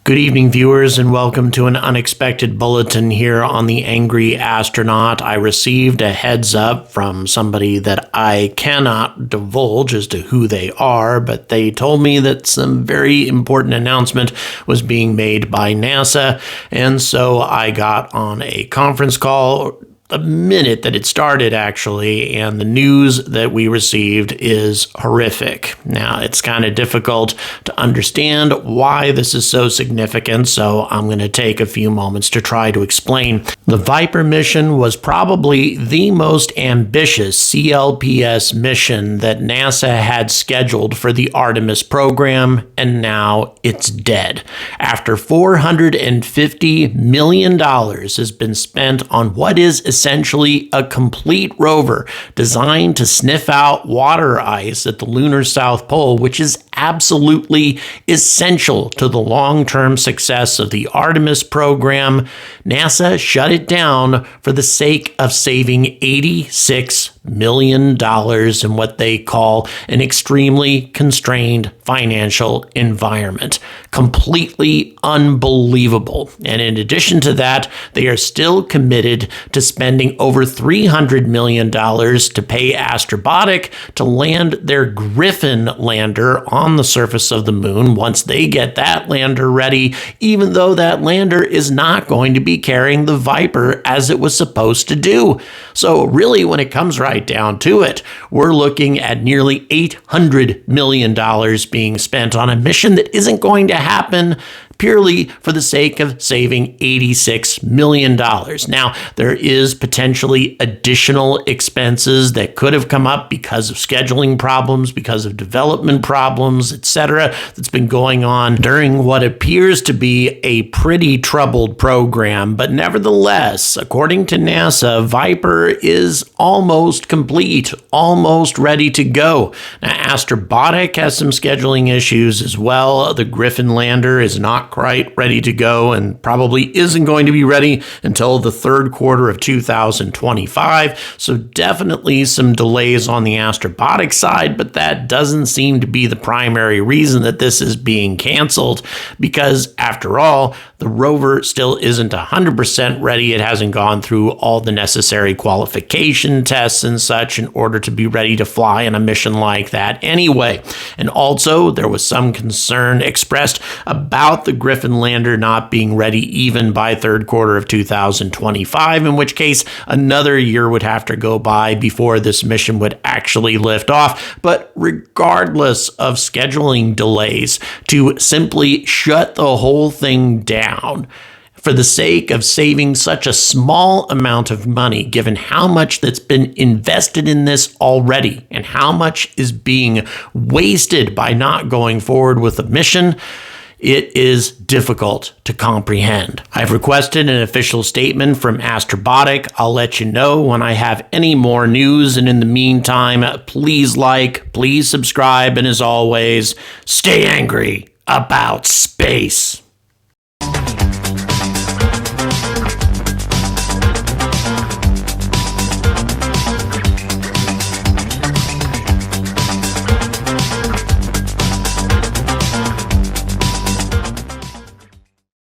Good evening, viewers, and welcome to an unexpected bulletin here on the Angry Astronaut. I received a heads up from somebody that I cannot divulge as to who they are, but they told me that some very important announcement was being made by NASA, and so I got on a conference call the minute that it started, actually, and the news that we received is horrific. Now, it's kind of difficult to understand why this is so significant, so I'm going to take a few moments to try to explain. The Viper mission was probably the most ambitious CLPS mission that NASA had scheduled for the Artemis program, and now it's dead. After $450 million has been spent on what is essentially a complete rover designed to sniff out water ice at the lunar South Pole, which is absolutely essential to the long-term success of the Artemis program, NASA shut it down for the sake of saving $86 million in what they call an extremely constrained financial environment. Completely unbelievable. And in addition to that, they are still committed to spending over $300 million to pay Astrobotic to land their Griffin lander on the surface of the moon once they get that lander ready, even though that lander is not going to be carrying the Viper as it was supposed to do. So really, when it comes right down to it, we're looking at nearly $800 million being spent on a mission that isn't going to happen purely for the sake of saving $86 million. Now, there is potentially additional expenses that could have come up because of scheduling problems, because of development problems, etc., that's been going on during what appears to be a pretty troubled program. But nevertheless, according to NASA, Viper is almost complete, almost ready to go. Now, Astrobotic has some scheduling issues as well. The Griffin lander is not quite ready to go and probably isn't going to be ready until the third quarter of 2025. So definitely some delays on the Astrobotic side, but that doesn't seem to be the primary reason that this is being canceled, because after all, the rover still isn't 100% ready. It hasn't gone through all the necessary qualification tests and such in order to be ready to fly on a mission like that anyway. And also, there was some concern expressed about the Griffin lander not being ready even by third quarter of 2025, in which case another year would have to go by before this mission would actually lift off. But regardless of scheduling delays, to simply shut the whole thing down for the sake of saving such a small amount of money, given how much that's been invested in this already and how much is being wasted by not going forward with the mission, it is difficult to comprehend. I've requested an official statement from Astrobotic. I'll let you know when I have any more news. And in the meantime, please like, please subscribe, and as always, stay angry about space.